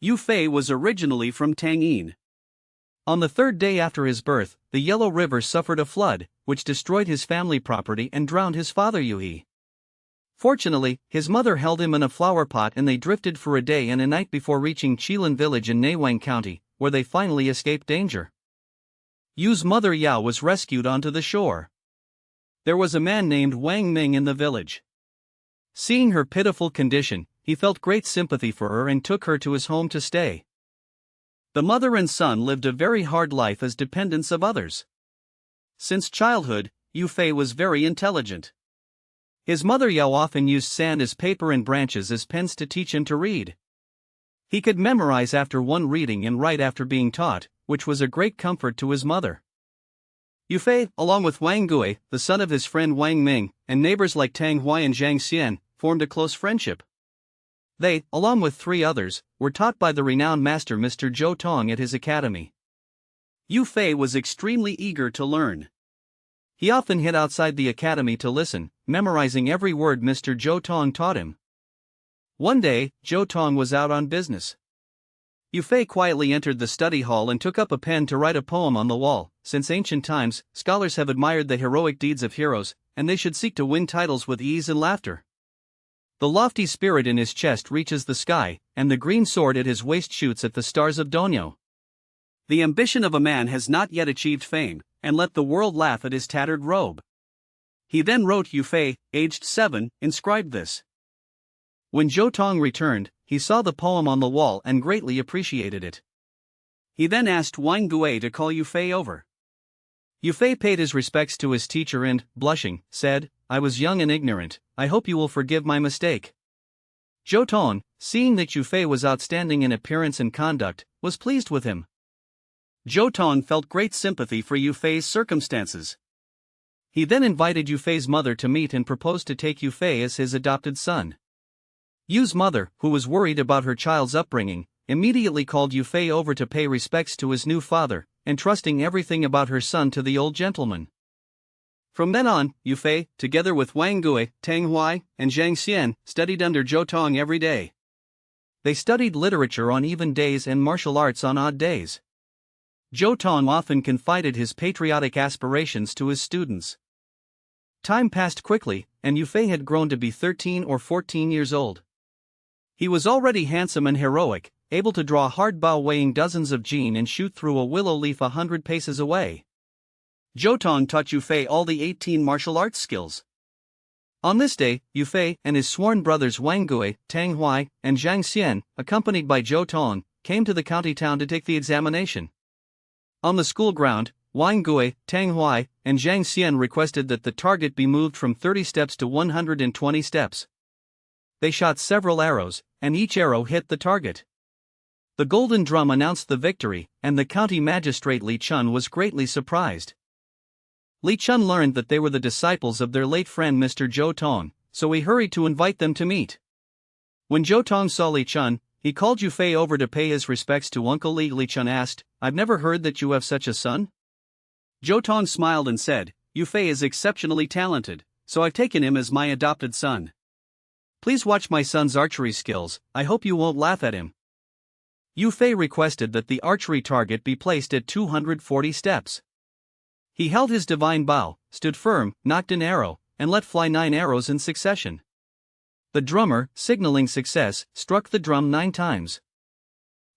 Yue Fei was originally from Tangyin. On the third day after his birth, the Yellow River suffered a flood, which destroyed his family property and drowned his father Yue. Fortunately, his mother held him in a flower pot and they drifted for a day and a night before reaching Qian village in Neiwang County, where they finally escaped danger. Yu's mother Yao was rescued onto the shore. There was a man named Wang Ming in the village. Seeing her pitiful condition, he felt great sympathy for her and took her to his home to stay. The mother and son lived a very hard life as dependents of others. Since childhood, Yue Fei was very intelligent. His mother Yao often used sand as paper and branches as pens to teach him to read. He could memorize after one reading and write after being taught, which was a great comfort to his mother. Yue Fei, along with Wang Gui, the son of his friend Wang Ming, and neighbors like Tang Hui and Zhang Xian, formed a close friendship. They, along with 3 others, were taught by the renowned master Mr. Zhou Tong at his academy. Yue Fei was extremely eager to learn. He often hid outside the academy to listen, memorizing every word Mr. Zhou Tong taught him. One day, Zhou Tong was out on business. Yue Fei quietly entered the study hall and took up a pen to write a poem on the wall. Since ancient times, scholars have admired the heroic deeds of heroes, and they should seek to win titles with ease and laughter. The lofty spirit in his chest reaches the sky, and the green sword at his waist shoots at the stars of Donyo. The ambition of a man has not yet achieved fame, and let the world laugh at his tattered robe. He then wrote Yue Fei, aged 7, inscribed this. When Zhou Tong returned, he saw the poem on the wall and greatly appreciated it. He then asked Wang Gui to call Yue Fei over. Yue Fei paid his respects to his teacher and, blushing, said, "I was young and ignorant, I hope you will forgive my mistake." Zhou Tong, seeing that Yue Fei was outstanding in appearance and conduct, was pleased with him. Zhou Tong felt great sympathy for Yue Fei's circumstances. He then invited Yue Fei's mother to meet and proposed to take Yue Fei as his adopted son. Yu's mother, who was worried about her child's upbringing, immediately called Yue Fei over to pay respects to his new father, entrusting everything about her son to the old gentleman. From then on, Yue Fei, together with Wang Gui, Tang Hui, and Zhang Xian, studied under Zhou Tong every day. They studied literature on even days and martial arts on odd days. Zhou Tong often confided his patriotic aspirations to his students. Time passed quickly, and Yue Fei had grown to be 13 or 14 years old. He was already handsome and heroic, able to draw a hard bow weighing dozens of jin and shoot through a willow leaf 100 paces away. Zhou Tong taught Yue Fei all the 18 martial arts skills. On this day, Yue Fei and his sworn brothers Wang Gui, Tang Hui, and Zhang Xian, accompanied by Zhou Tong, came to the county town to take the examination. On the school ground, Wang Gui, Tang Hui, and Zhang Xian requested that the target be moved from 30 steps to 120 steps. They shot several arrows, and each arrow hit the target. The golden drum announced the victory, and the county magistrate Li Chun was greatly surprised. Li Chun learned that they were the disciples of their late friend Mr. Zhou Tong, so he hurried to invite them to meet. When Zhou Tong saw Li Chun, he called Yue Fei over to pay his respects to Uncle Li. Li Chun asked, "I've never heard that you have such a son?" Zhou Tong smiled and said, "Yue Fei is exceptionally talented, so I've taken him as my adopted son. Please watch my son's archery skills, I hope you won't laugh at him." Yue Fei requested that the archery target be placed at 240 steps. He held his divine bow, stood firm, nocked an arrow, and let fly 9 arrows in succession. The drummer, signaling success, struck the drum 9 times.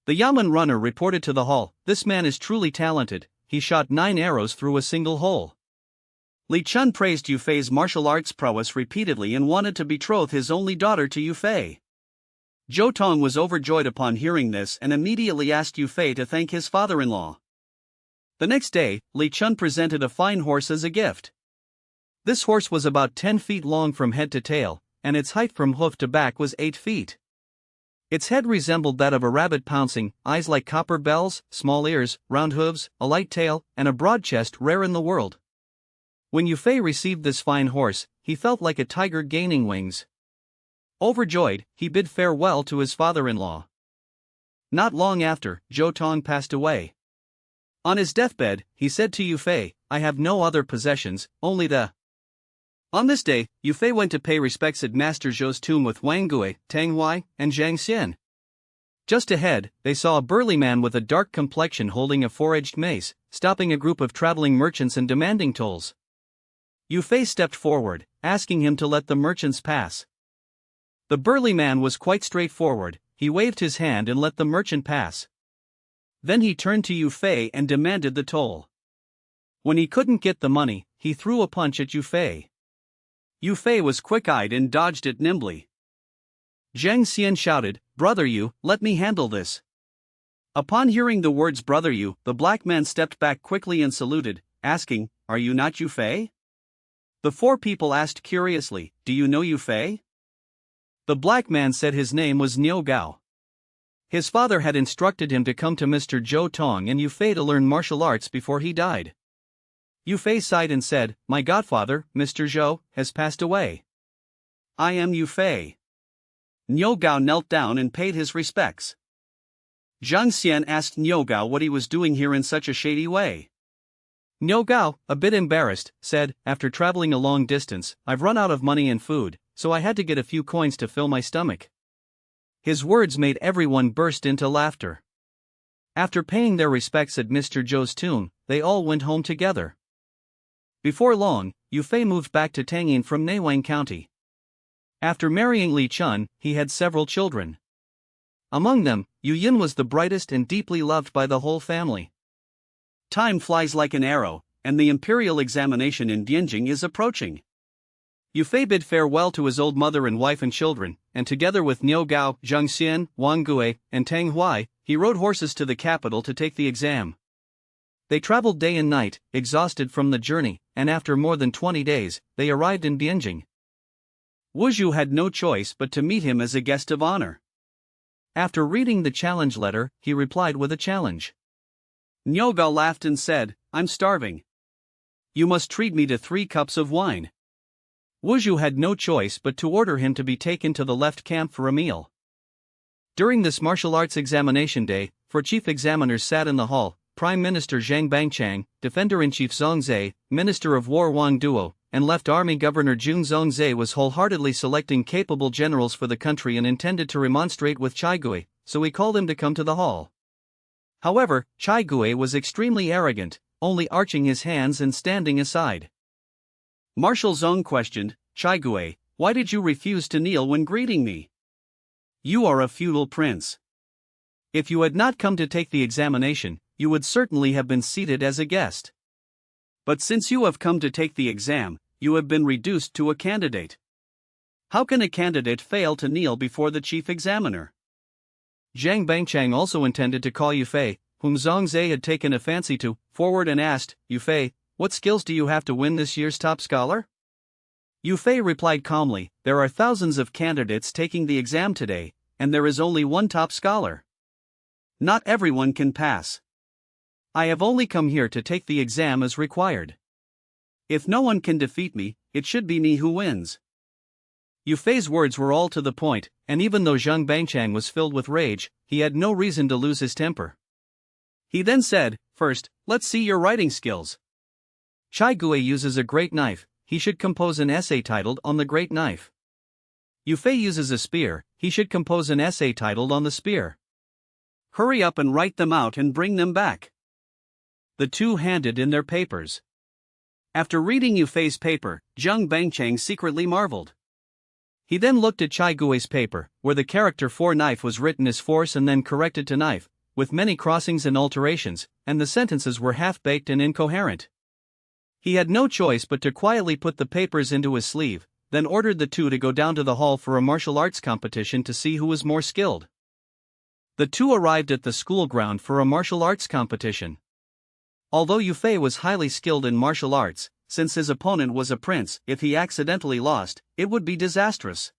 The yamen runner reported to the hall, "This man is truly talented, he shot 9 arrows through a single hole." Li Chun praised Yue Fei's martial arts prowess repeatedly and wanted to betroth his only daughter to Yue Fei. Zhou Tong was overjoyed upon hearing this and immediately asked Yue Fei to thank his father-in-law. The next day, Li Chun presented a fine horse as a gift. This horse was about 10 feet long from head to tail, and its height from hoof to back was 8 feet. Its head resembled that of a rabbit pouncing, eyes like copper bells, small ears, round hooves, a light tail, and a broad chest rare in the world. When Yue Fei received this fine horse, he felt like a tiger gaining wings. Overjoyed, he bid farewell to his father-in-law. Not long after, Zhou Tong passed away. On his deathbed, he said to Yue Fei, "I have no other possessions, only the..." On this day, Yue Fei went to pay respects at Master Zhou's tomb with Wang Gui, Tang Hui, and Zhang Xian. Just ahead, they saw a burly man with a dark complexion holding a four-edged mace, stopping a group of traveling merchants and demanding tolls. Yue Fei stepped forward, asking him to let the merchants pass. The burly man was quite straightforward, he waved his hand and let the merchant pass. Then he turned to Yue Fei and demanded the toll. When he couldn't get the money, he threw a punch at Yue Fei. Yue Fei was quick-eyed and dodged it nimbly. Zhang Xian shouted, "Brother Yue, let me handle this." Upon hearing the words "Brother Yue," the black man stepped back quickly and saluted, asking, "Are you not Yue Fei?" The four people asked curiously, "Do you know Yue Fei?" The black man said his name was Niu Gao. His father had instructed him to come to Mr. Zhou Tong and Yue Fei to learn martial arts before he died. Yue Fei sighed and said, "My godfather, Mr. Zhou, has passed away. I am Yue Fei." Niu Gao knelt down and paid his respects. Zhang Xian asked Niu Gao what he was doing here in such a shady way. Niu Gao, a bit embarrassed, said, "After traveling a long distance, I've run out of money and food, so I had to get a few coins to fill my stomach." His words made everyone burst into laughter. After paying their respects at Mr. Zhou's tomb, they all went home together. Before long, Yue Fei moved back to Tangyin from Neiwang County. After marrying Li Chun, he had several children. Among them, Yu Yin was the brightest and deeply loved by the whole family. Time flies like an arrow, and the imperial examination in Dianjing is approaching. Yue Fei bid farewell to his old mother and wife and children, and together with Niu Gao, Zhang Xian, Wang Gui, and Tang Huai, he rode horses to the capital to take the exam. They traveled day and night, exhausted from the journey, and after more than 20 days, they arrived in Dianjing. Wu Zhu had no choice but to meet him as a guest of honor. After reading the challenge letter, he replied with a challenge. Niu Gao laughed and said, "I'm starving. You must treat me to 3 cups of wine." Wu Zhu had no choice but to order him to be taken to the left camp for a meal. During this martial arts examination day, 4 chief examiners sat in the hall: Prime Minister Zhang Bangchang, Defender-in-Chief Zhongzhe, Minister of War Wang Duo, and Left Army Governor Jun Zhongzhe was wholeheartedly selecting capable generals for the country and intended to remonstrate with Cai Gui, so he called him to come to the hall. However, Cai Gui was extremely arrogant, only arching his hands and standing aside. Marshal Zhong questioned, "Cai Gui, why did you refuse to kneel when greeting me? You are a feudal prince. If you had not come to take the examination, you would certainly have been seated as a guest. But since you have come to take the exam, you have been reduced to a candidate. How can a candidate fail to kneel before the chief examiner?" Zhang Bangchang also intended to call Yue Fei, whom Zhongzhe had taken a fancy to, forward and asked, "Yue Fei, what skills do you have to win this year's top scholar?" Yue Fei replied calmly, "There are thousands of candidates taking the exam today, and there is only one top scholar. Not everyone can pass. I have only come here to take the exam as required. If no one can defeat me, it should be me who wins." Yue Fei's words were all to the point, and even though Zhang Bangchang was filled with rage, he had no reason to lose his temper. He then said, "First, let's see your writing skills. Cai Gui uses a great knife, he should compose an essay titled On the Great Knife. Yue Fei uses a spear, he should compose an essay titled On the Spear. Hurry up and write them out and bring them back." The two handed in their papers. After reading Yue Fei's paper, Zhang Bangchang secretly marveled. He then looked at Cai Gui's paper, where the character for knife was written as force and then corrected to knife, with many crossings and alterations, and the sentences were half-baked and incoherent. He had no choice but to quietly put the papers into his sleeve, then ordered the two to go down to the hall for a martial arts competition to see who was more skilled. The two arrived at the school ground for a martial arts competition. Although Yue Fei was highly skilled in martial arts, since his opponent was a prince, if he accidentally lost, it would be disastrous.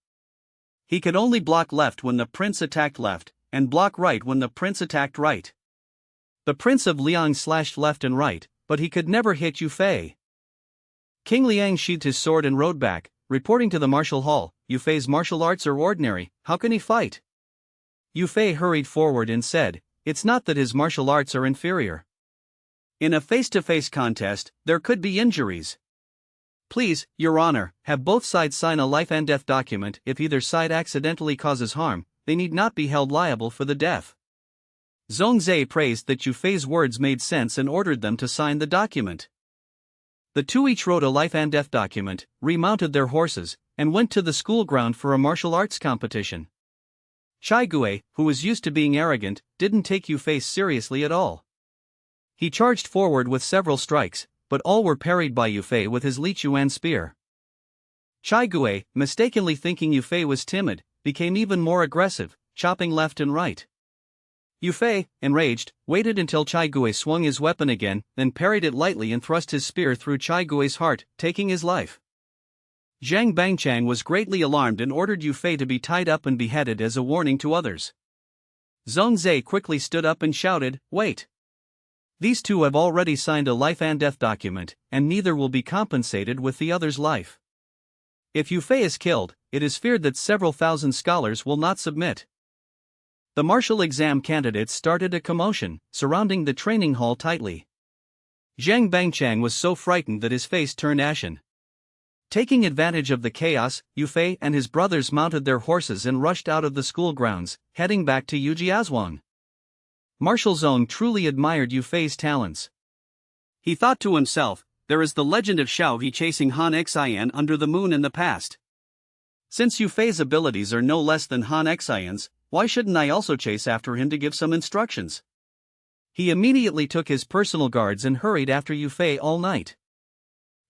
He could only block left when the prince attacked left, and block right when the prince attacked right. The Prince of Liang slashed left and right, but he could never hit Yue Fei. King Liang sheathed his sword and rode back, reporting to the martial hall, "Yue Fei's martial arts are ordinary, how can he fight?" Yue Fei hurried forward and said, "It's not that his martial arts are inferior. In a face-to-face contest, there could be injuries. Please, Your Honor, have both sides sign a life and death document if either side accidentally causes harm, they need not be held liable for the death. Zhongzhe praised that Yue Fei's words made sense and ordered them to sign the document. The two each wrote a life and death document, remounted their horses, and went to the school ground for a martial arts competition. Chai Gue, who was used to being arrogant, didn't take Yue Fei seriously at all. He charged forward with several strikes, but all were parried by Yue Fei with his Lianhuanhua spear. Chai Gue, mistakenly thinking Yue Fei was timid, became even more aggressive, chopping left and right. Yue Fei, enraged, waited until Chai Gue swung his weapon again, then parried it lightly and thrust his spear through Chai Gue's heart, taking his life. Zhang Bangchang was greatly alarmed and ordered Yue Fei to be tied up and beheaded as a warning to others. Zhongzhe quickly stood up and shouted, "Wait! These two have already signed a life and death document, and neither will be compensated with the other's life. If Yue Fei is killed, it is feared that several thousand scholars will not submit." The martial exam candidates started a commotion, surrounding the training hall tightly. Zhang Bangchang was so frightened that his face turned ashen. Taking advantage of the chaos, Yue Fei and his brothers mounted their horses and rushed out of the school grounds, heading back to Yiqiu. Marshal Zong truly admired Yue Fei's talents. He thought to himself, there is the legend of Xiao He chasing Han Xian under the moon in the past. Since Yue Fei's abilities are no less than Han Xian's, why shouldn't I also chase after him to give some instructions? He immediately took his personal guards and hurried after Yue Fei all night.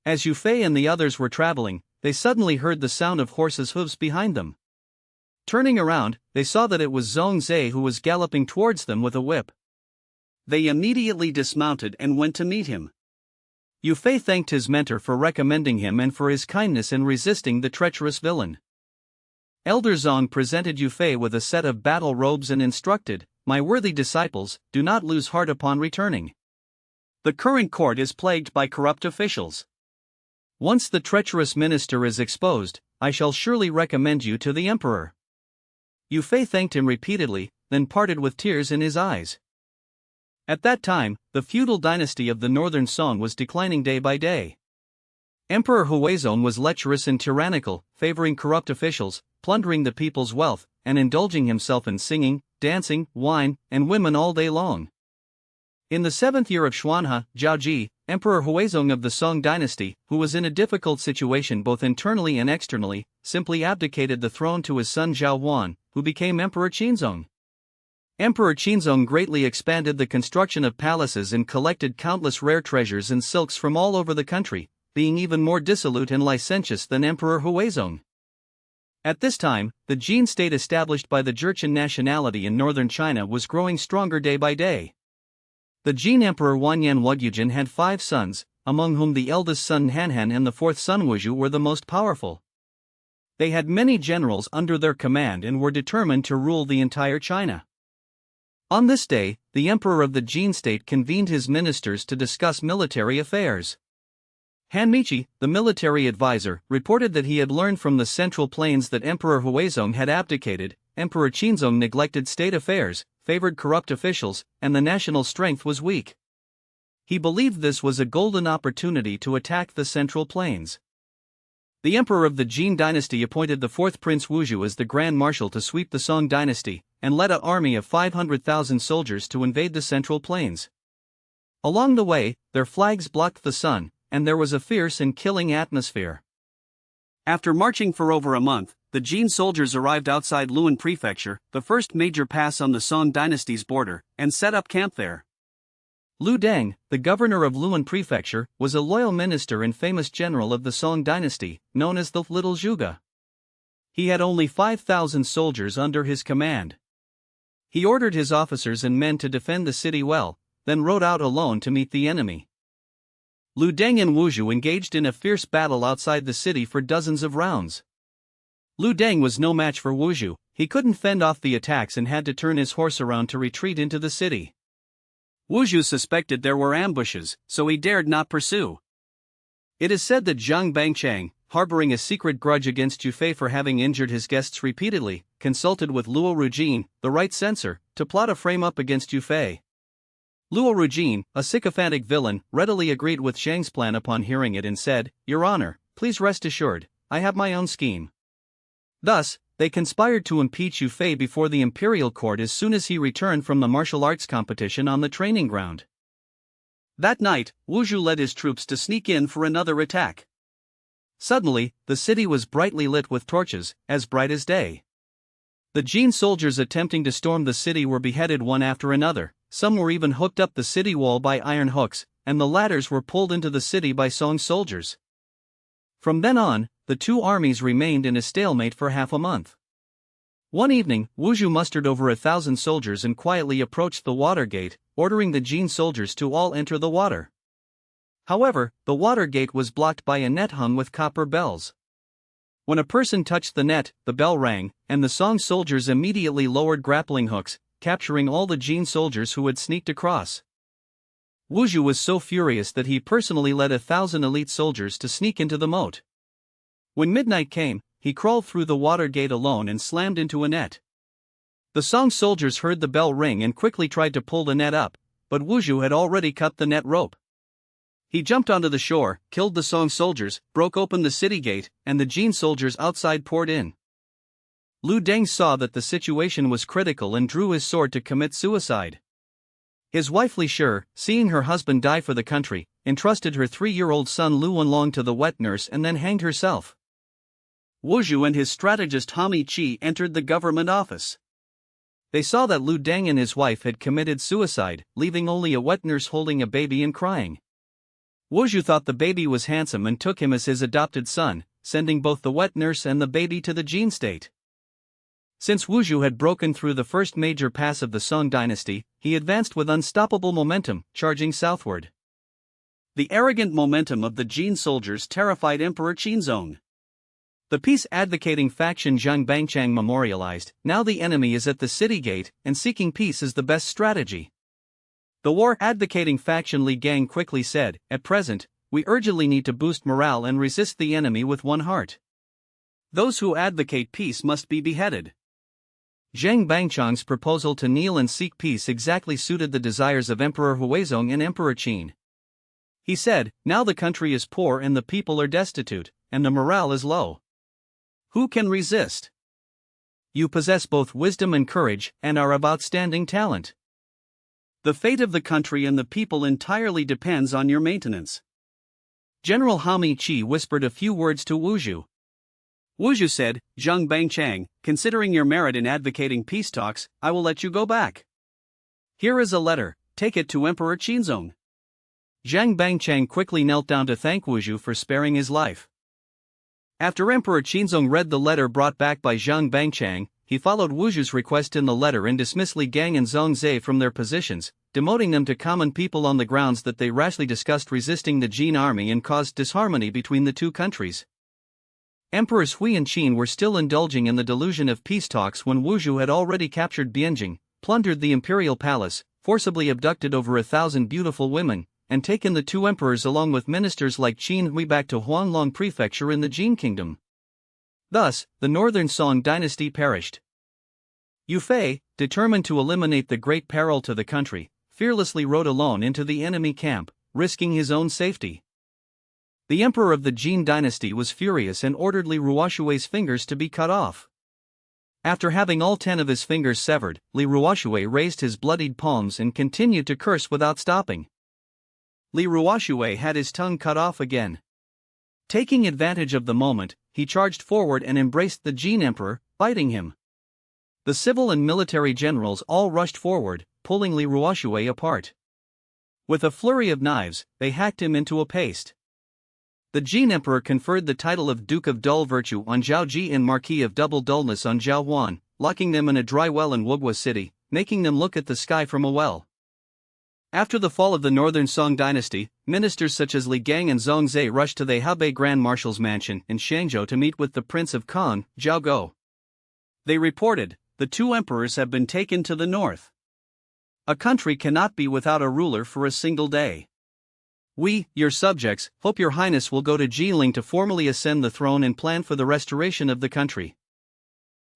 As Yue Fei and the others were traveling, they suddenly heard the sound of horses' hooves behind them. Turning around, they saw that it was Zhongzhe who was galloping towards them with a whip. They immediately dismounted and went to meet him. Yue Fei thanked his mentor for recommending him and for his kindness in resisting the treacherous villain. Elder Zong presented Yue Fei with a set of battle robes and instructed, "My worthy disciples, do not lose heart upon returning. The current court is plagued by corrupt officials. Once the treacherous minister is exposed, I shall surely recommend you to the emperor." Yue Fei thanked him repeatedly, then parted with tears in his eyes. At that time, the feudal dynasty of the northern Song was declining day by day. Emperor Huizong was lecherous and tyrannical, favoring corrupt officials, plundering the people's wealth, and indulging himself in singing, dancing, wine, and women all day long. In the 7th year of Xuanhe, Zhaoji, Emperor Huizong of the Song dynasty, who was in a difficult situation both internally and externally, simply abdicated the throne to his son Zhao Huan, who became Emperor Qinzong. Emperor Qinzong greatly expanded the construction of palaces and collected countless rare treasures and silks from all over the country, being even more dissolute and licentious than Emperor Huizong. At this time, the Jin state established by the Jurchen nationality in northern China was growing stronger day by day. The Jin Emperor Lianhuanhua had 5 sons, among whom the eldest son Hanhan and the 4th son Wuzhu were the most powerful. They had many generals under their command and were determined to rule the entire China. On this day, the emperor of the Jin state convened his ministers to discuss military affairs. Han Michi, the military advisor, reported that he had learned from the Central Plains that Emperor Huizong had abdicated, Emperor Qinzong neglected state affairs, favored corrupt officials, and the national strength was weak. He believed this was a golden opportunity to attack the Central Plains. The emperor of the Jin dynasty appointed the 4th Prince Wuzhu as the Grand Marshal to sweep the Song dynasty, and led an army of 500,000 soldiers to invade the Central Plains. Along the way, their flags blocked the sun, and there was a fierce and killing atmosphere. After marching for over a month, the Jin soldiers arrived outside Luan Prefecture, the first major pass on the Song dynasty's border, and set up camp there. Lu Deng, the governor of Luan Prefecture, was a loyal minister and famous general of the Song dynasty, known as the Little Zhuge. He had only 5,000 soldiers under his command. He ordered his officers and men to defend the city well, then rode out alone to meet the enemy. Lu Deng and Wuzhu engaged in a fierce battle outside the city for dozens of rounds. Lu Deng was no match for Wuzhu, he couldn't fend off the attacks and had to turn his horse around to retreat into the city. Wuzhu suspected there were ambushes, so he dared not pursue. It is said that Zhang Bangchang, harboring a secret grudge against Yue Fei for having injured his guests repeatedly, consulted with Luo Rujin, the right censor, to plot a frame-up against Yue Fei. Luo Rujin, a sycophantic villain, readily agreed with Zhang's plan upon hearing it and said, "Your Honor, please rest assured, I have my own scheme." Thus, they conspired to impeach Yue Fei before the imperial court as soon as he returned from the martial arts competition on the training ground. That night, Wu Zhu led his troops to sneak in for another attack. Suddenly, the city was brightly lit with torches, as bright as day. The Jin soldiers attempting to storm the city were beheaded one after another, some were even hooked up the city wall by iron hooks, and the ladders were pulled into the city by Song soldiers. From then on, the two armies remained in a stalemate for half a month. One evening, Wu Zhu mustered over 1,000 soldiers and quietly approached the water gate, ordering the Jin soldiers to all enter the water. However, the water gate was blocked by a net hung with copper bells. When a person touched the net, the bell rang, and the Song soldiers immediately lowered grappling hooks, capturing all the Jin soldiers who had sneaked across. Wu Zhu was so furious that he personally led 1,000 elite soldiers to sneak into the moat. When midnight came, he crawled through the water gate alone and slammed into a net. The Song soldiers heard the bell ring and quickly tried to pull the net up, but Wu Zhu had already cut the net rope. He jumped onto the shore, killed the Song soldiers, broke open the city gate, and the Jin soldiers outside poured in. Lu Deng saw that the situation was critical and drew his sword to commit suicide. His wife Li Shi, seeing her husband die for the country, entrusted her 3-year-old son Lianhuanhua to the wet nurse and then hanged herself. Wu Zhu and his strategist Hami Qi entered the government office. They saw that Lu Deng and his wife had committed suicide, leaving only a wet nurse holding a baby and crying. Wu Zhu thought the baby was handsome and took him as his adopted son, sending both the wet nurse and the baby to the Jin state. Since Wu Zhu had broken through the first major pass of the Song dynasty, he advanced with unstoppable momentum, charging southward. The arrogant momentum of the Jin soldiers terrified Emperor Qinzong. The peace-advocating faction Zhang Bangchang memorialized, "Now the enemy is at the city gate, and seeking peace is the best strategy." The war-advocating faction Li Gang quickly said, "At present, we urgently need to boost morale and resist the enemy with one heart. Those who advocate peace must be beheaded." Zhang Bangchang's proposal to kneel and seek peace exactly suited the desires of Emperor Huizong and Emperor Qin. He said, "Now the country is poor and the people are destitute, and the morale is low. Who can resist? You possess both wisdom and courage, and are of outstanding talent. The fate of the country and the people entirely depends on your maintenance." General Hami Qi whispered a few words to Wu Zhu. Wu Zhu said, "Zhang Bangchang, considering your merit in advocating peace talks, I will let you go back. Here is a letter, take it to Emperor Qinzong." Zhang Bangchang quickly knelt down to thank Wu Zhu for sparing his life. After Emperor Qinzong read the letter brought back by Zhang Bangchang, he followed Wu Zhu's request in the letter and dismissed Li Gang and Zhong Zhe from their positions, demoting them to common people on the grounds that they rashly discussed resisting the Jin army and caused disharmony between the two countries. Emperors Hui and Qin were still indulging in the delusion of peace talks when Wu Zhu had already captured Bianjing, plundered the imperial palace, forcibly abducted over 1,000 beautiful women, and taken the two emperors along with ministers like Qin Hui back to Huanglong Prefecture in the Jin kingdom. Thus, the northern Song dynasty perished. Yue Fei, determined to eliminate the great peril to the country, fearlessly rode alone into the enemy camp, risking his own safety. The emperor of the Jin dynasty was furious and ordered Li Ruoshui's fingers to be cut off. After having all 10 of his fingers severed, Li Ruoshui raised his bloodied palms and continued to curse without stopping. Li Ruoshui had his tongue cut off again. Taking advantage of the moment, he charged forward and embraced the Jin emperor, biting him. The civil and military generals all rushed forward, pulling Li Ruoshui apart. With a flurry of knives, they hacked him into a paste. The Jin emperor conferred the title of Duke of Dull Virtue on Zhao Ji and Marquis of Double Dullness on Zhao Huan, locking them in a dry well in Wuguo City, making them look at the sky from a well. After the fall of the northern Song dynasty, ministers such as Li Gang and Zhong Zhe rushed to the Hebei Grand Marshal's mansion in Shangzhou to meet with the Prince of Cong, Zhao Go. They reported, "The two emperors have been taken to the north. A country cannot be without a ruler for a single day. We, your subjects, hope your highness will go to Jiling to formally ascend the throne and plan for the restoration of the country."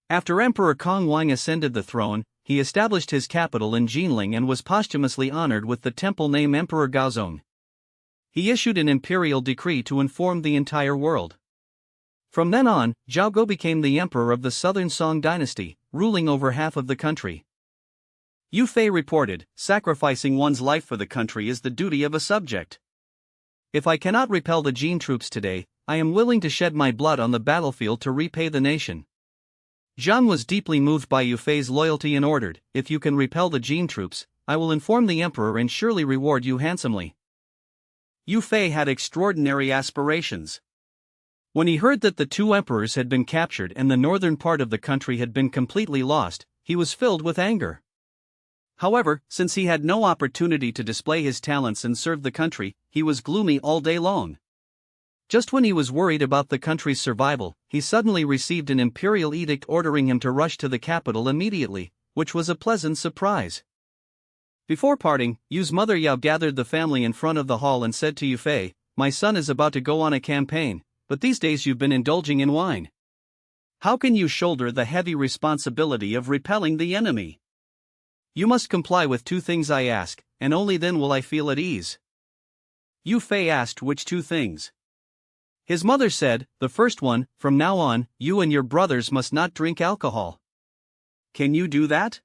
After Emperor Cong Wang ascended the throne, he established his capital in Jiling and was posthumously honored with the temple name Emperor Gaozong. He issued an imperial decree to inform the entire world. From then on, Zhao Go became the emperor of the southern Song dynasty, ruling over half of the country. Yue Fei reported, sacrificing one's life for the country is the duty of a subject. If I cannot repel the Jin troops today, I am willing to shed my blood on the battlefield to repay the nation. Zhang was deeply moved by Yue Fei's loyalty and ordered, if you can repel the Jin troops, I will inform the emperor and surely reward you handsomely. Yue Fei had extraordinary aspirations. When he heard that the two emperors had been captured and the northern part of the country had been completely lost, he was filled with anger. However, since he had no opportunity to display his talents and serve the country, he was gloomy all day long. Just when he was worried about the country's survival, he suddenly received an imperial edict ordering him to rush to the capital immediately, which was a pleasant surprise. Before parting, Yu's mother Yao gathered the family in front of the hall and said to Yue Fei, "My son is about to go on a campaign, but these days you've been indulging in wine. How can you shoulder the heavy responsibility of repelling the enemy? You must comply with two things I ask, and only then will I feel at ease." Yue Fei asked which two things. His mother said, "The first one, from now on, you and your brothers must not drink alcohol." "Can you do that?"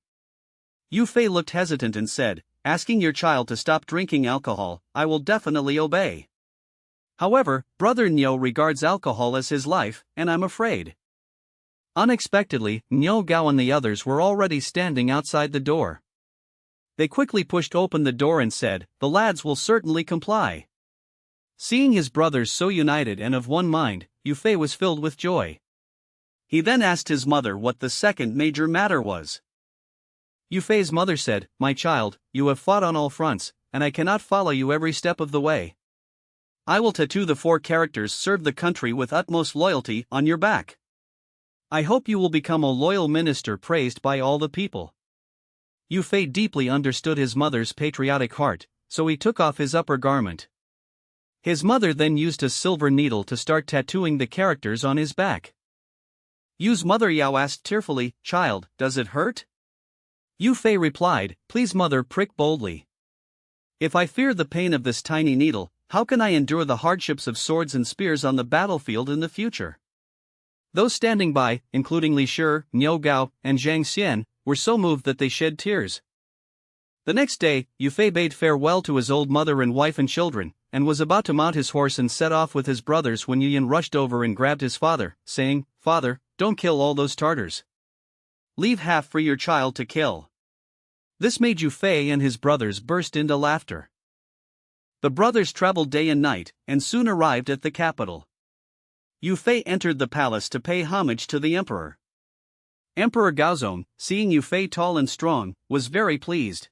Yue Fei looked hesitant and said, "Asking your child to stop drinking alcohol, I will definitely obey. However, Brother Niu regards alcohol as his life, and I'm afraid." Unexpectedly, Niu Gao and the others were already standing outside the door. They quickly pushed open the door and said, "The lads will certainly comply." Seeing his brothers so united and of one mind, Yue Fei was filled with joy. He then asked his mother what the second major matter was. Yue Fei's mother said, "My child, you have fought on all fronts, and I cannot follow you every step of the way. I will tattoo the 4 characters 'Serve the country with utmost loyalty' on your back. I hope you will become a loyal minister praised by all the people." Yue Fei deeply understood his mother's patriotic heart, so he took off his upper garment. His mother then used a silver needle to start tattooing the characters on his back. Yu's mother Yao asked tearfully, "Child, does it hurt?" Yue Fei replied, "Please mother, prick boldly. If I fear the pain of this tiny needle, how can I endure the hardships of swords and spears on the battlefield in the future?" Those standing by, including Li Shi, Niu Gao, and Zhang Xian, were so moved that they shed tears. The next day, Yue Fei bade farewell to his old mother and wife and children, and was about to mount his horse and set off with his brothers when Yiyan rushed over and grabbed his father, saying, "Father, don't kill all those Tartars. Leave half for your child to kill." This made Yue Fei and his brothers burst into laughter. The brothers traveled day and night, and soon arrived at the capital. Yue Fei entered the palace to pay homage to the emperor. Emperor Gaozong, seeing Yue Fei tall and strong, was very pleased.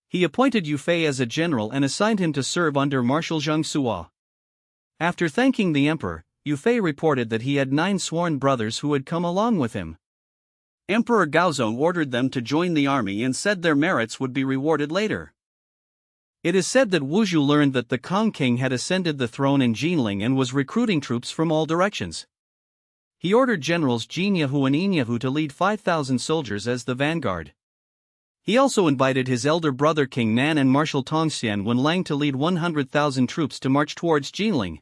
He appointed Yue Fei as a general and assigned him to serve under Marshal Zhang Shuo. After thanking the emperor, Yue Fei reported that he had 9 sworn brothers who had come along with him. Emperor Gaozong ordered them to join the army and said their merits would be rewarded later. It is said that Wuzhu learned that the Cong king had ascended the throne in Jinling and was recruiting troops from all directions. He ordered generals Jianyahu and Yiqiu to lead 5,000 soldiers as the vanguard. He also invited his elder brother King Nan and Marshal Tongxian Wenlang to lead 100,000 troops to march towards Jinling.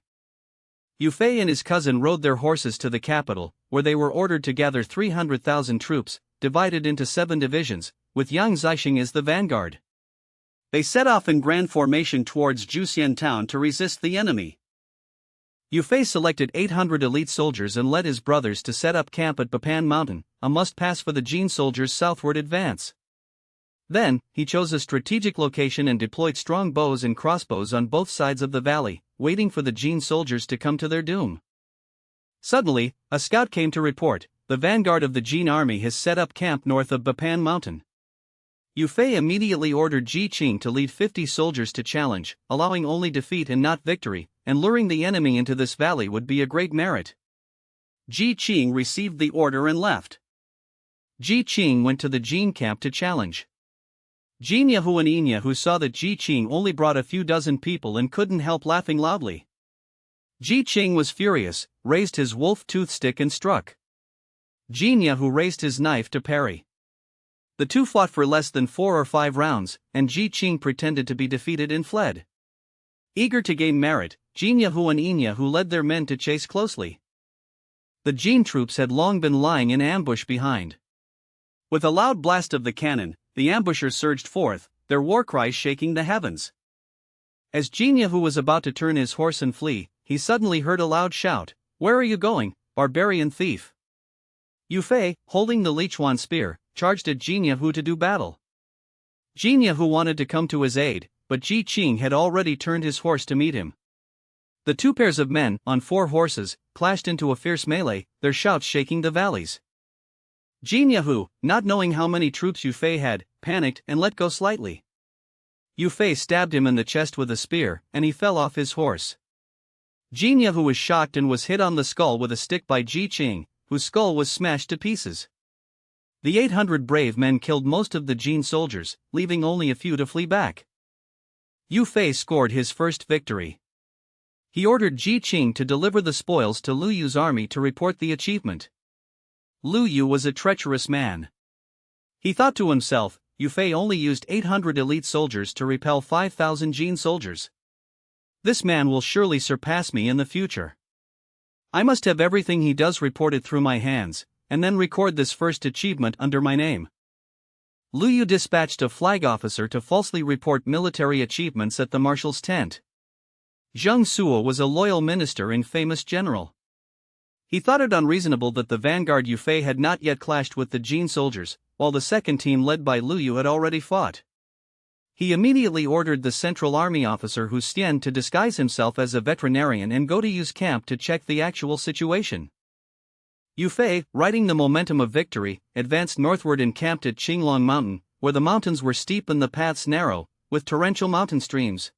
Yue Fei and his cousin rode their horses to the capital, where they were ordered to gather 300,000 troops, divided into 7 divisions, with Yang Zixing as the vanguard. They set off in grand formation towards Juxian town to resist the enemy. Yue Fei selected 800 elite soldiers and led his brothers to set up camp at Bapan Mountain, a must-pass for the Jin soldiers' southward advance. Then, he chose a strategic location and deployed strong bows and crossbows on both sides of the valley, waiting for the Jin soldiers to come to their doom. Suddenly, a scout came to report, "The vanguard of the Jin army has set up camp north of Bapan Mountain." Yue Fei immediately ordered Qing to lead 50 soldiers to challenge, allowing only defeat and not victory, and luring the enemy into this valley would be a great merit. Qing received the order and left. Qing went to the Jin camp to challenge. Jianyahu and Yiqiu saw that Qing only brought a few dozen people and couldn't help laughing loudly. Qing was furious, raised his wolf-tooth stick and struck. Jianyahu raised his knife to parry. The two fought for less than 4 or 5 rounds, and Qing pretended to be defeated and fled. Eager to gain merit, Jianyahu and Yiqiu led their men to chase closely. The Jin troops had long been lying in ambush behind. With a loud blast of the cannon, the ambushers surged forth, their war cries shaking the heavens. As Yiqiu was about to turn his horse and flee, he suddenly heard a loud shout, "Where are you going, barbarian thief?" Yue Fei, holding the Lichuan spear, charged at Yiqiu to do battle. Yiqiu wanted to come to his aid, but Qing had already turned his horse to meet him. The two pairs of men, on 4 horses, clashed into a fierce melee, their shouts shaking the valleys. Yiqiu, not knowing how many troops Yue Fei had, panicked and let go slightly. Yue Fei stabbed him in the chest with a spear, and he fell off his horse. Yiqiu was shocked and was hit on the skull with a stick by Qing, whose skull was smashed to pieces. The 800 brave men killed most of the Jin soldiers, leaving only a few to flee back. Yue Fei scored his first victory. He ordered Qing to deliver the spoils to Lu Yu's army to report the achievement. Lu Yu was a treacherous man. He thought to himself, Yue Fei only used 800 elite soldiers to repel 5,000 Jin soldiers. This man will surely surpass me in the future. I must have everything he does reported through my hands, and then record this first achievement under my name. Lu Yu dispatched a flag officer to falsely report military achievements at the marshal's tent. Shuo was a loyal minister and famous general. He thought it unreasonable that the vanguard Yue Fei had not yet clashed with the Jin soldiers, while the second team led by Lu Yu had already fought. He immediately ordered the Central Army officer Qian to disguise himself as a veterinarian and go to Yu's camp to check the actual situation. Yue Fei, riding the momentum of victory, advanced northward and camped at Qinglong Mountain, where the mountains were steep and the paths narrow, with torrential mountain streams.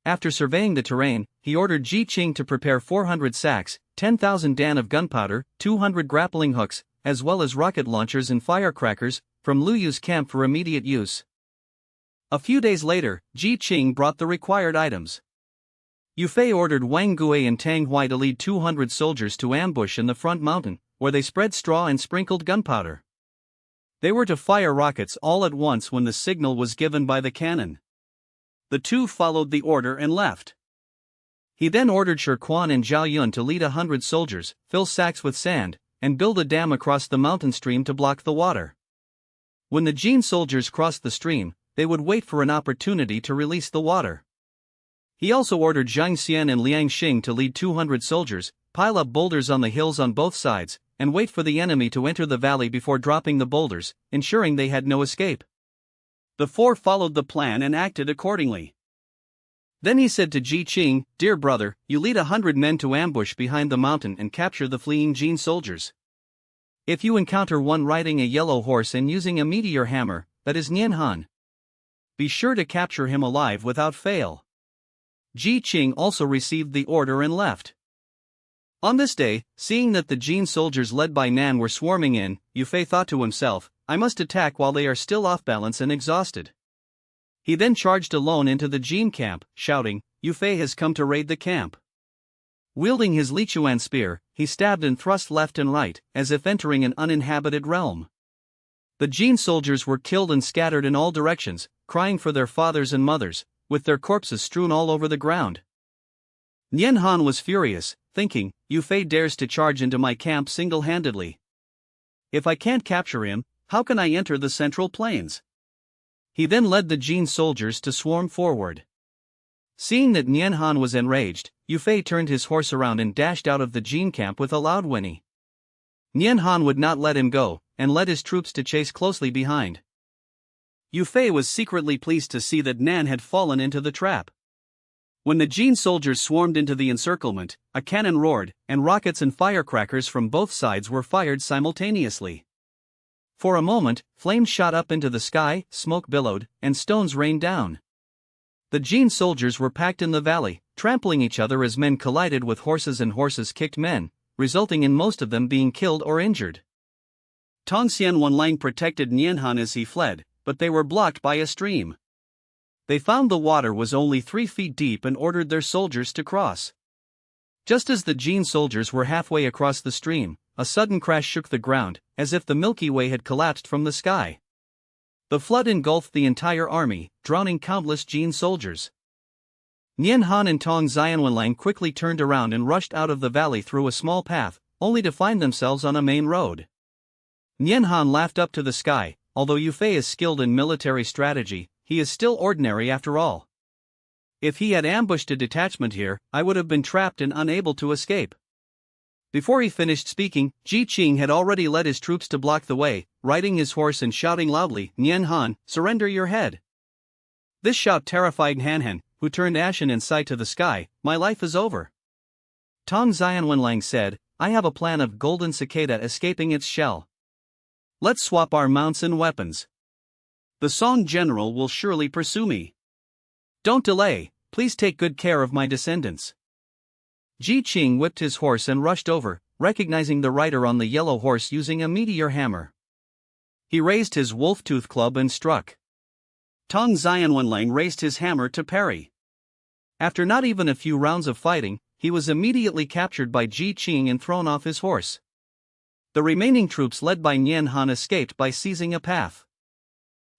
After surveying the terrain, he ordered Qing to prepare 400 sacks, 10,000 dan of gunpowder, 200 grappling hooks, as well as rocket launchers and firecrackers, from Lu Yu's camp for immediate use. A few days later, Qing brought the required items. Yue Fei ordered Wang and Tang Hui to lead 200 soldiers to ambush in the front mountain, where they spread straw and sprinkled gunpowder. They were to fire rockets all at once when the signal was given by the cannon. The two followed the order and left. He then ordered Quan and Zhao Yun to lead 100 soldiers, fill sacks with sand, and build a dam across the mountain stream to block the water. When the Jin soldiers crossed the stream, they would wait for an opportunity to release the water. He also ordered Zhang Xian and Liang Xing to lead 200 soldiers, pile up boulders on the hills on both sides, and wait for the enemy to enter the valley before dropping the boulders, ensuring they had no escape. The 4 followed the plan and acted accordingly. Then he said to Qing, "Dear brother, you lead 100 men to ambush behind the mountain and capture the fleeing Jin soldiers. If you encounter one riding a yellow horse and using a meteor hammer, that is Nianhan. Be sure to capture him alive without fail." Qing also received the order and left. On this day, seeing that the Jin soldiers led by Nan were swarming in, Yue Fei thought to himself, "I must attack while they are still off balance and exhausted." He then charged alone into the Jin camp, shouting, "Yue Fei has come to raid the camp." Wielding his Lichuan spear, he stabbed and thrust left and right, as if entering an uninhabited realm. The Jin soldiers were killed and scattered in all directions, crying for their fathers and mothers, with their corpses strewn all over the ground. Nianhan was furious, thinking, "Yue Fei dares to charge into my camp single-handedly. If I can't capture him, how can I enter the central plains?" He then led the Jin soldiers to swarm forward. Seeing that Nianhan was enraged, Yue Fei turned his horse around and dashed out of the Jin camp with a loud whinny. Nianhan would not let him go, and led his troops to chase closely behind. Yue Fei was secretly pleased to see that Nan had fallen into the trap. When the Jin soldiers swarmed into the encirclement, a cannon roared, and rockets and firecrackers from both sides were fired simultaneously. For a moment, flames shot up into the sky, smoke billowed, and stones rained down. The Jin soldiers were packed in the valley, trampling each other as men collided with horses and horses kicked men, resulting in most of them being killed or injured. Tongxian Wanlang protected Nianhan as he fled, but they were blocked by a stream. They found the water was only 3 feet deep and ordered their soldiers to cross. Just as the Jin soldiers were halfway across the stream, a sudden crash shook the ground, as if the Milky Way had collapsed from the sky. The flood engulfed the entire army, drowning countless Jin soldiers. Nianhan and Tong Xianwenlang quickly turned around and rushed out of the valley through a small path, only to find themselves on a main road. Nianhan laughed up to the sky. Although Yue Fei is skilled in military strategy, he is still ordinary after all. If he had ambushed a detachment here, I would have been trapped and unable to escape. Before he finished speaking, Qing had already led his troops to block the way, riding his horse and shouting loudly, "Nianhan, surrender your head!" This shout terrified Hanhan, who turned ashen and sighed to the sky, "My life is over." Tong Xianwenlang said, "I have a plan of golden cicada escaping its shell. Let's swap our mounts and weapons. The Song general will surely pursue me. Don't delay, please take good care of my descendants." Qing whipped his horse and rushed over, recognizing the rider on the yellow horse using a meteor hammer. He raised his wolf-tooth club and struck. Tong Xianwenlang raised his hammer to parry. After not even a few rounds of fighting, he was immediately captured by Qing and thrown off his horse. The remaining troops led by Nianhan escaped by seizing a path.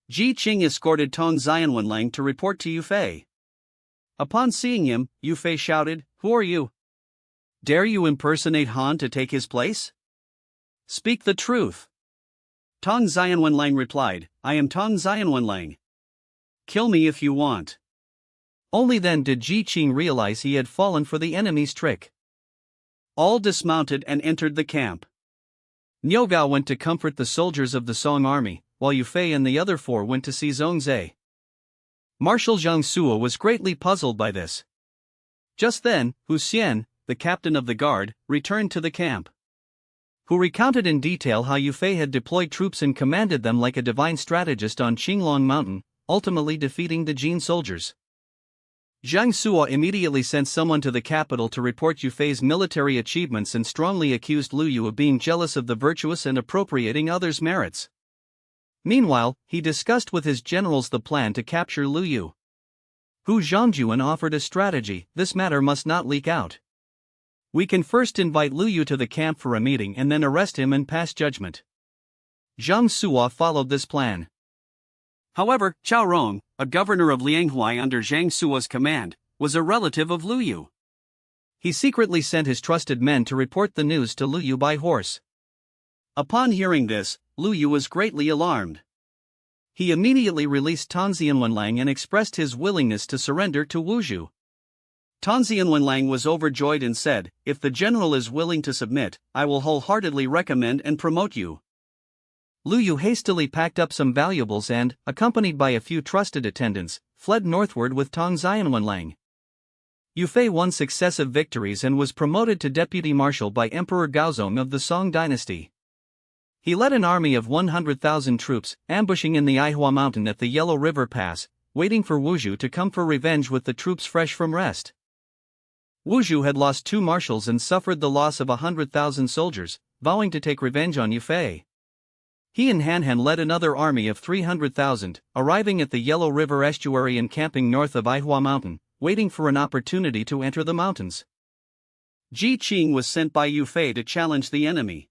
Qing escorted Tong Xianwenlang to report to Yue Fei. Upon seeing him, Yue Fei shouted, "Who are you? Dare you impersonate Han to take his place? Speak the truth." Tong Xianwenlang replied, "I am Tong Xianwenlang. Kill me if you want." Only then did Qing realize he had fallen for the enemy's trick. All dismounted and entered the camp. Niugao went to comfort the soldiers of the Song army, while Yue Fei and the other four went to see Zhongzhe. Marshal Zhang Shuo was greatly puzzled by this. Just then, Qian, the captain of the guard, returned to the camp. Who recounted in detail how Yue Fei had deployed troops and commanded them like a divine strategist on Qinglong Mountain, ultimately defeating the Jin soldiers. Zhang Shuo immediately sent someone to the capital to report Yue Fei's military achievements and strongly accused Lu Yu of being jealous of the virtuous and appropriating others' merits. Meanwhile, he discussed with his generals the plan to capture Lu Yu. Hu Zhongjuan offered a strategy: "This matter must not leak out. We can first invite Lu Yu to the camp for a meeting and then arrest him and pass judgment." Zhang Shuo followed this plan. However, Chao Rong, a governor of Lianhuanhua under Zhang Shuo's command, was a relative of Lu Yu. He secretly sent his trusted men to report the news to Lu Yu by horse. Upon hearing this, Lu Yu was greatly alarmed. He immediately released Tong Xianwenlang and expressed his willingness to surrender to Wuzhu. Tong Xianwenlang was overjoyed and said, "If the general is willing to submit, I will wholeheartedly recommend and promote you." Lu Yu hastily packed up some valuables and, accompanied by a few trusted attendants, fled northward with Tong Xianwenlang. Yue Fei won successive victories and was promoted to deputy marshal by Emperor Gaozong of the Song dynasty. He led an army of 100,000 troops, ambushing in the Aihua mountain at the Yellow River Pass, waiting for Wuzhu to come for revenge with the troops fresh from rest. Wuzhu had lost 2 marshals and suffered the loss of 100,000 soldiers, vowing to take revenge on Yue Fei. He and Hanhan led another army of 300,000, arriving at the Yellow River estuary and camping north of Aihua mountain, waiting for an opportunity to enter the mountains. Qing was sent by Yue Fei to challenge the enemy.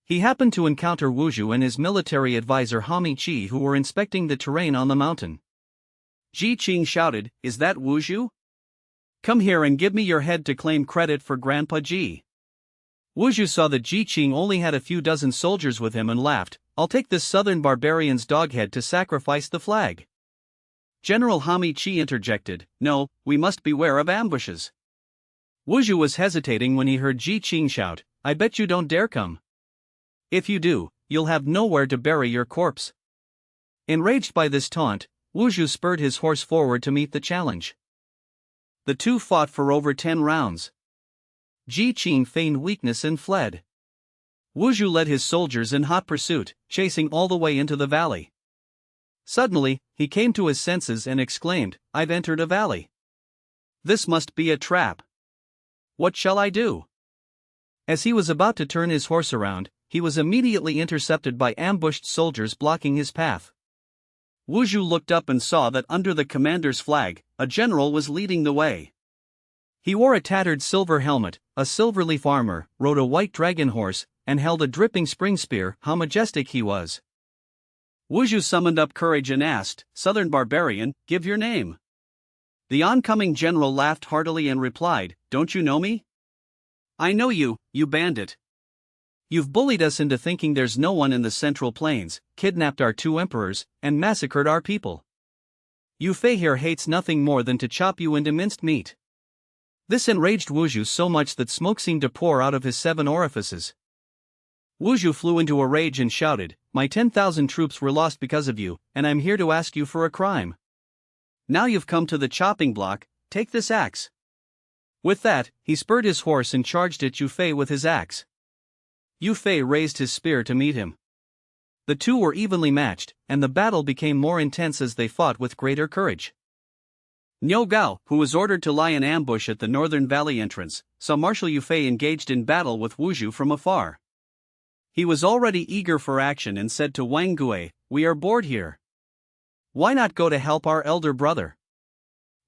He happened to encounter Wuzhu and his military advisor Hami Qi, who were inspecting the terrain on the mountain. Qing shouted, "Is that Wuzhu? Come here and give me your head to claim credit for Grandpa Ji." Wuzhu saw that Qing only had a few dozen soldiers with him and laughed, "I'll take this southern barbarian's dog head to sacrifice the flag." General Hami Qi interjected, "No, we must beware of ambushes." Wuzhu was hesitating when he heard Qing shout, "I bet you don't dare come. If you do, you'll have nowhere to bury your corpse." Enraged by this taunt, Wuzhu spurred his horse forward to meet the challenge. The two fought for over 10 rounds. Qing feigned weakness and fled. Wuzhu led his soldiers in hot pursuit, chasing all the way into the valley. Suddenly, he came to his senses and exclaimed, "I've entered a valley. This must be a trap. What shall I do?" As he was about to turn his horse around, he was immediately intercepted by ambushed soldiers blocking his path. Wuzhu looked up and saw that under the commander's flag, a general was leading the way. He wore a tattered silver helmet, a silver-leaf armor, rode a white dragon horse, and held a dripping spring spear. How majestic he was! Wuzhu summoned up courage and asked, "Southern barbarian, give your name." The oncoming general laughed heartily and replied, "Don't you know me? I know you, you bandit. You've bullied us into thinking there's no one in the Central Plains, kidnapped our two emperors, and massacred our people. Yue Fei here hates nothing more than to chop you into minced meat. This enraged Wuzhu so much that smoke seemed to pour out of his 7 orifices. Wuzhu flew into a rage and shouted, "My 10,000 troops were lost because of you, and I'm here to ask you for a crime. Now you've come to the chopping block, take this axe." With that, he spurred his horse and charged at Yue Fei with his axe. Yue Fei raised his spear to meet him. The two were evenly matched, and the battle became more intense as they fought with greater courage. Niu Gao, who was ordered to lie in ambush at the northern valley entrance, saw Marshal Yue Fei engaged in battle with Wuzhu from afar. He was already eager for action and said to Wang, "We are bored here. Why not go to help our elder brother?"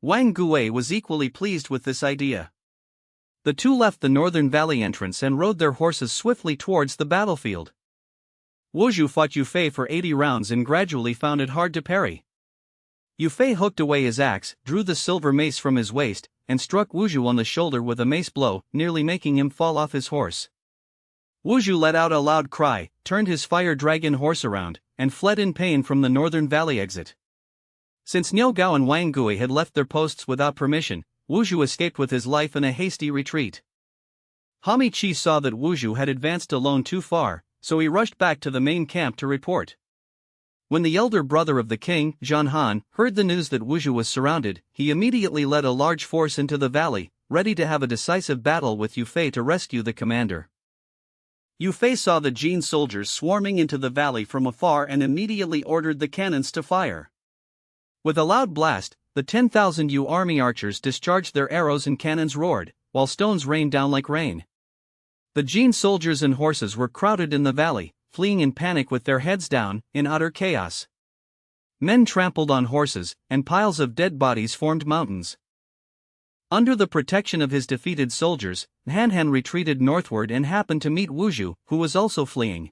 Wang was equally pleased with this idea. The two left the northern valley entrance and rode their horses swiftly towards the battlefield. Wuzhu fought Yue Fei for 80 rounds and gradually found it hard to parry. Yue Fei hooked away his axe, drew the silver mace from his waist, and struck Wuzhu on the shoulder with a mace blow, nearly making him fall off his horse. Wuzhu let out a loud cry, turned his fire dragon horse around, and fled in pain from the northern valley exit. Since Niu Gao and Wang had left their posts without permission, Wuzhu escaped with his life in a hasty retreat. Hami Qi saw that Wuzhu had advanced alone too far, so he rushed back to the main camp to report. When the elder brother of the king, Zhuan Han, heard the news that Wuzhu was surrounded, he immediately led a large force into the valley, ready to have a decisive battle with Yue Fei to rescue the commander. Yue Fei saw the Jin soldiers swarming into the valley from afar and immediately ordered the cannons to fire. With a loud blast, the 10,000 Yu army archers discharged their arrows and cannons roared, while stones rained down like rain. The Jin soldiers and horses were crowded in the valley, fleeing in panic with their heads down, in utter chaos. Men trampled on horses, and piles of dead bodies formed mountains. Under the protection of his defeated soldiers, Han retreated northward and happened to meet Wuzhu, who was also fleeing.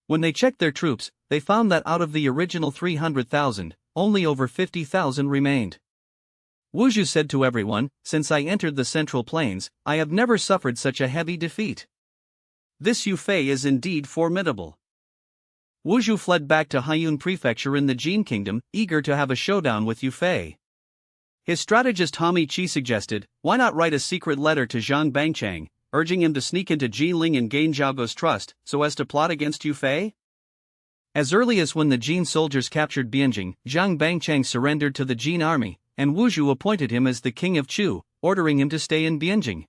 When they checked their troops, they found that out of the original 300,000, only over 50,000 remained. Wuzhu said to everyone, "Since I entered the Central Plains, I have never suffered such a heavy defeat. This Yue Fei is indeed formidable." Wuzhu fled back to Haiyun Prefecture in the Jin Kingdom, eager to have a showdown with Yue Fei. His strategist Hami Qi suggested, "Why not write a secret letter to Zhang Bangchang, urging him to sneak into Jinling and gain Zhaoguo's trust, so as to plot against Yue Fei?" As early as when the Jin soldiers captured Bianjing, Zhang Bangchang surrendered to the Jin army, and Wuzhu appointed him as the king of Chu, ordering him to stay in Bianjing.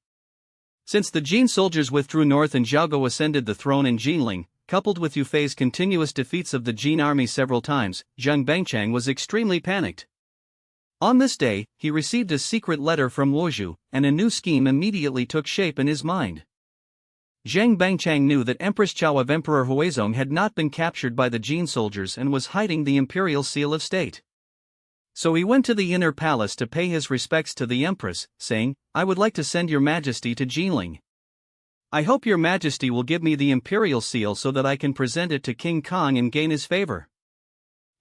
Since the Jin soldiers withdrew north and Zhaoguo ascended the throne in Jinling, coupled with Yue Fei's continuous defeats of the Jin army several times, Zhang Bangchang was extremely panicked. On this day, he received a secret letter from Wuzhu, and a new scheme immediately took shape in his mind. Zhang Bangchang knew that Empress Chao of Emperor Huizong had not been captured by the Jin soldiers and was hiding the imperial seal of state. So he went to the inner palace to pay his respects to the empress, saying, "I would like to send your majesty to Jinling. I hope your majesty will give me the imperial seal so that I can present it to King Cong and gain his favor."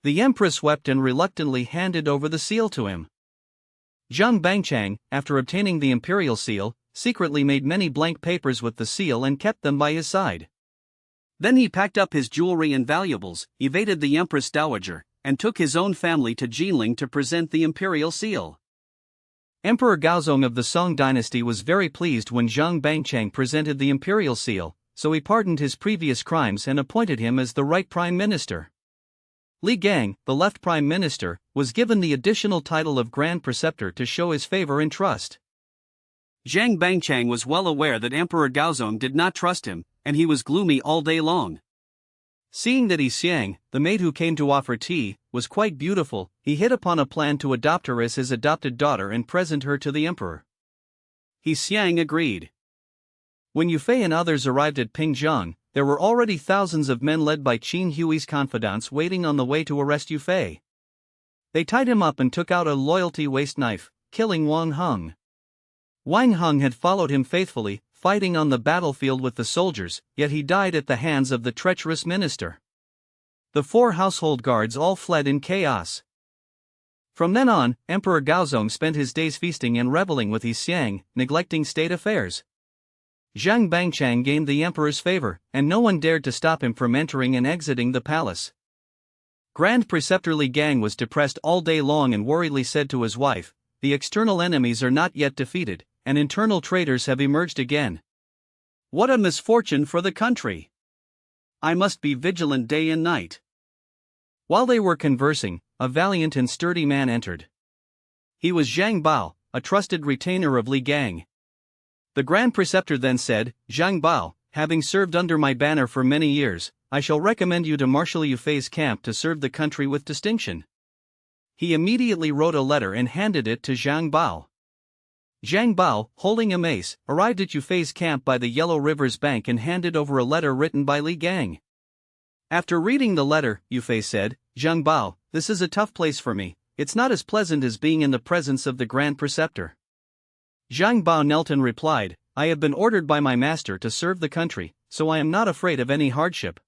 The empress wept and reluctantly handed over the seal to him. Zhang Bangchang, after obtaining the imperial seal, secretly made many blank papers with the seal and kept them by his side. Then he packed up his jewelry and valuables, evaded the Empress Dowager, and took his own family to Jinling to present the imperial seal. Emperor Gaozong of the Song dynasty was very pleased when Zhang Bangchang presented the imperial seal, so he pardoned his previous crimes and appointed him as the right prime minister. Li Gang, the left prime minister, was given the additional title of Grand Preceptor to show his favor and trust. Zhang Bangchang was well aware that Emperor Gaozong did not trust him, and he was gloomy all day long. Seeing that Xiyong, the maid who came to offer tea, was quite beautiful, he hit upon a plan to adopt her as his adopted daughter and present her to the emperor. Xiyong agreed. When Yue Fei and others arrived at Pingjiang, there were already thousands of men led by Qin Hui's confidants waiting on the way to arrest Yue Fei. They tied him up and took out a loyalty waist knife, killing Wang Heng. Wang Heng had followed him faithfully, fighting on the battlefield with the soldiers, yet he died at the hands of the treacherous minister. The 4 household guards all fled in chaos. From then on, Emperor Gaozong spent his days feasting and reveling with Xiyong, neglecting state affairs. Zhang Bangchang gained the emperor's favor, and no one dared to stop him from entering and exiting the palace. Grand Preceptor Li Gang was depressed all day long and worriedly said to his wife, "The external enemies are not yet defeated, and internal traitors have emerged again. What a misfortune for the country! I must be vigilant day and night." While they were conversing, a valiant and sturdy man entered. He was Zhang Bao, a trusted retainer of Li Gang. The Grand Preceptor then said, "Zhang Bao, having served under my banner for many years, I shall recommend you to marshal Yue Fei's camp to serve the country with distinction." He immediately wrote a letter and handed it to Zhang Bao. Zhang Bao, holding a mace, arrived at Yue Fei's camp by the Yellow River's bank and handed over a letter written by Li Gang. After reading the letter, Yue Fei said, "Zhang Bao, this is a tough place for me. It's not as pleasant as being in the presence of the Grand Preceptor." Zhang Bao knelt and replied, "I have been ordered by my master to serve the country, so I am not afraid of any hardship."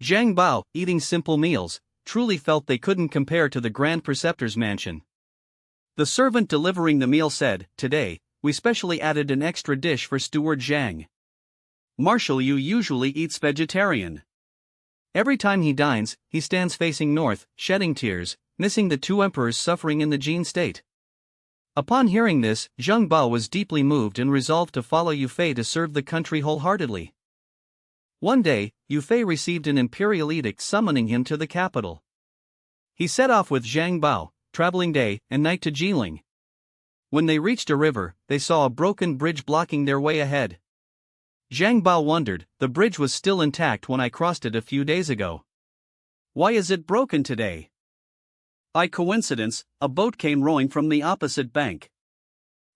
Zhang Bao, eating simple meals, truly felt they couldn't compare to the Grand Preceptor's mansion. The servant delivering the meal said, "Today, we specially added an extra dish for Steward Zhang. Marshal Yu usually eats vegetarian. Every time he dines, he stands facing north, shedding tears, missing the two emperors suffering in the Jin state." Upon hearing this, Zhang Bao was deeply moved and resolved to follow Yue Fei to serve the country wholeheartedly. One day, Yue Fei received an imperial edict summoning him to the capital. He set off with Zhang Bao, traveling day and night to Jiling. When they reached a river, they saw a broken bridge blocking their way ahead. Zhang Bao wondered, "The bridge was still intact when I crossed it a few days ago. Why is it broken today?" By coincidence, a boat came rowing from the opposite bank.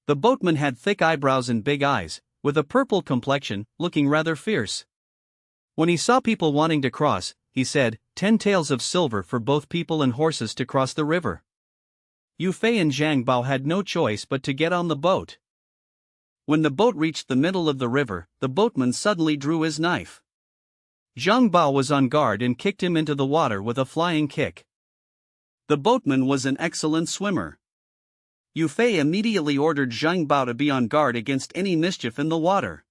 The boatman had thick eyebrows and big eyes, with a purple complexion, looking rather fierce. When he saw people wanting to cross, he said, 10 taels of silver for both people and horses to cross the river." Yue Fei and Zhang Bao had no choice but to get on the boat. When the boat reached the middle of the river, the boatman suddenly drew his knife. Zhang Bao was on guard and kicked him into the water with a flying kick. The boatman was an excellent swimmer. Yue Fei immediately ordered Zhang Bao to be on guard against any mischief in the water.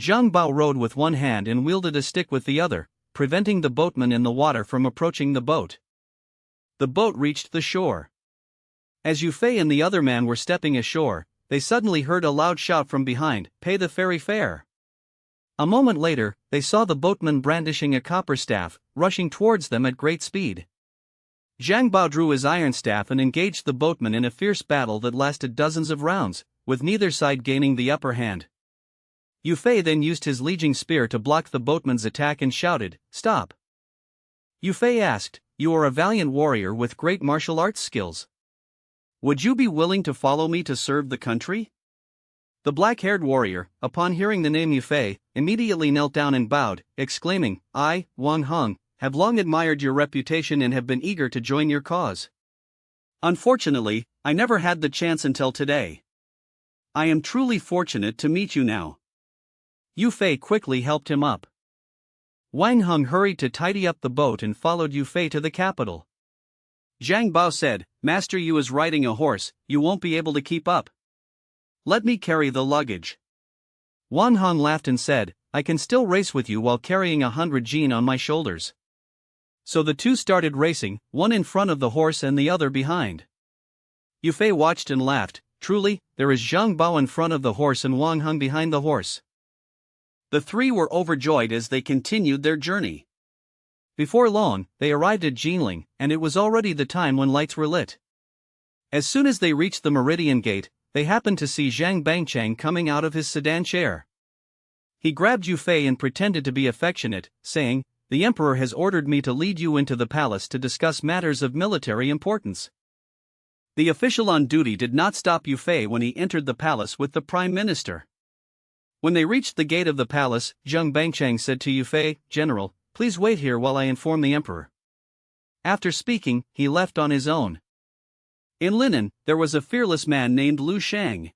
Zhang Bao rowed with one hand and wielded a stick with the other, preventing the boatman in the water from approaching the boat. The boat reached the shore. As Yue Fei and the other man were stepping ashore, they suddenly heard a loud shout from behind, "Pay the ferry fare." A moment later, they saw the boatman brandishing a copper staff, rushing towards them at great speed. Zhang Bao drew his iron staff and engaged the boatman in a fierce battle that lasted dozens of rounds, with neither side gaining the upper hand. Yue Fei then used his Lijiang spear to block the boatman's attack and shouted, "Stop!" Yue Fei asked, "You are a valiant warrior with great martial arts skills. Would you be willing to follow me to serve the country?" The black-haired warrior, upon hearing the name Yue Fei, immediately knelt down and bowed, exclaiming, "I, Wang Heng, have long admired your reputation and have been eager to join your cause. Unfortunately, I never had the chance until today. I am truly fortunate to meet you now." Yue Fei quickly helped him up. Wang Heng hurried to tidy up the boat and followed Yue Fei to the capital. Zhang Bao said, "Master Yu is riding a horse, you won't be able to keep up. Let me carry the luggage." Wang Heng laughed and said, "I can still race with you while carrying 100 jin on my shoulders." So the two started racing, one in front of the horse and the other behind. Yue Fei watched and laughed, "Truly, there is Zhang Bao in front of the horse and Wang Heng behind the horse." The three were overjoyed as they continued their journey. Before long, they arrived at Jiling, and it was already the time when lights were lit. As soon as they reached the Meridian Gate, they happened to see Zhang Bangchang coming out of his sedan chair. He grabbed Yue Fei and pretended to be affectionate, saying, "The emperor has ordered me to lead you into the palace to discuss matters of military importance." The official on duty did not stop Yue Fei when he entered the palace with the prime minister. When they reached the gate of the palace, Zhang Bangchang said to Yue Fei, "General, please wait here while I inform the emperor." After speaking, he left on his own. In Linan, there was a fearless man named Lu Shang.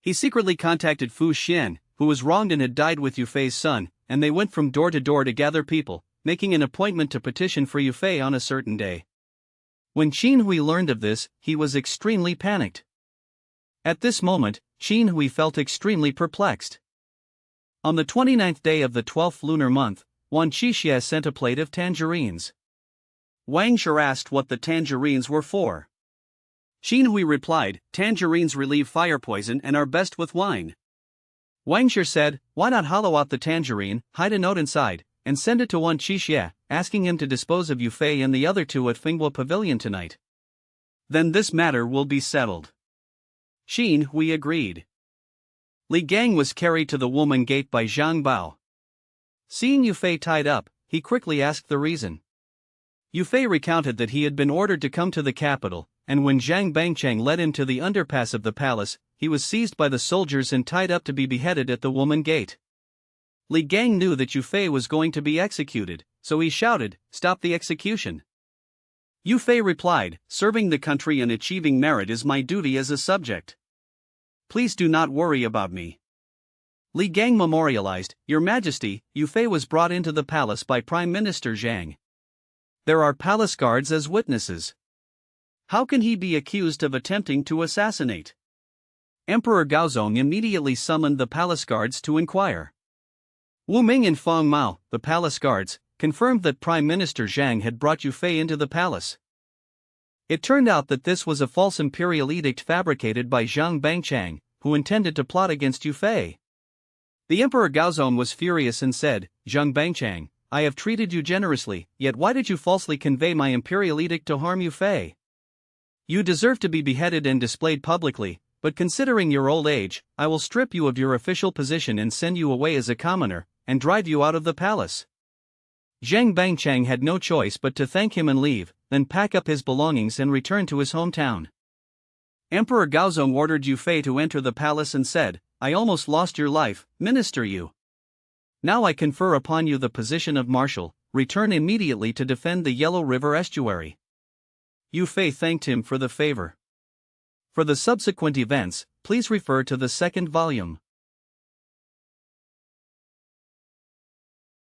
He secretly contacted Fu Xian, who was wronged and had died with Yue Fei's son, and they went from door to door to gather people, making an appointment to petition for Yue Fei on a certain day. When Qin Hui learned of this, he was extremely panicked. At this moment, Qian felt extremely perplexed. On the 29th day of the 12th lunar month, Wan Qixie sent a plate of tangerines. Wang asked what the tangerines were for. Qian replied, "Tangerines relieve fire poison and are best with wine." Wang said, "Why not hollow out the tangerine, hide a note inside, and send it to Wan Qixie, asking him to dispose of Yue Fei and the other two at Finghua Pavilion tonight? Then this matter will be settled." Qian agreed. Li Gang was carried to the Woman Gate by Zhang Bao. Seeing Yue Fei tied up, he quickly asked the reason. Yue Fei recounted that he had been ordered to come to the capital, and when Zhang Bangchang led him to the underpass of the palace, he was seized by the soldiers and tied up to be beheaded at the Woman Gate. Li Gang knew that Yue Fei was going to be executed, so he shouted, "Stop the execution." Yue Fei replied, "Serving the country and achieving merit is my duty as a subject. Please do not worry about me." Li Gang memorialized, "Your Majesty, Yue Fei was brought into the palace by Prime Minister Zhang. There are palace guards as witnesses. How can he be accused of attempting to assassinate?" Emperor Gaozong immediately summoned the palace guards to inquire. Wu Ming and Feng Mao, the palace guards, confirmed that Prime Minister Zhang had brought Yue Fei into the palace. It turned out that this was a false imperial edict fabricated by Zhang Bangchang, who intended to plot against Yue Fei. The Emperor Gaozong was furious and said, "Zhang Bangchang, I have treated you generously, yet why did you falsely convey my imperial edict to harm Yue Fei? You deserve to be beheaded and displayed publicly, but considering your old age, I will strip you of your official position and send you away as a commoner, and drive you out of the palace." Zhang Bangchang had no choice but to thank him and leave, then pack up his belongings and return to his hometown. Emperor Gaozong ordered Yue Fei to enter the palace and said, "I almost lost your life, Minister Yu. Now I confer upon you the position of marshal, return immediately to defend the Yellow River estuary." Yue Fei thanked him for the favor. For the subsequent events, please refer to the second volume.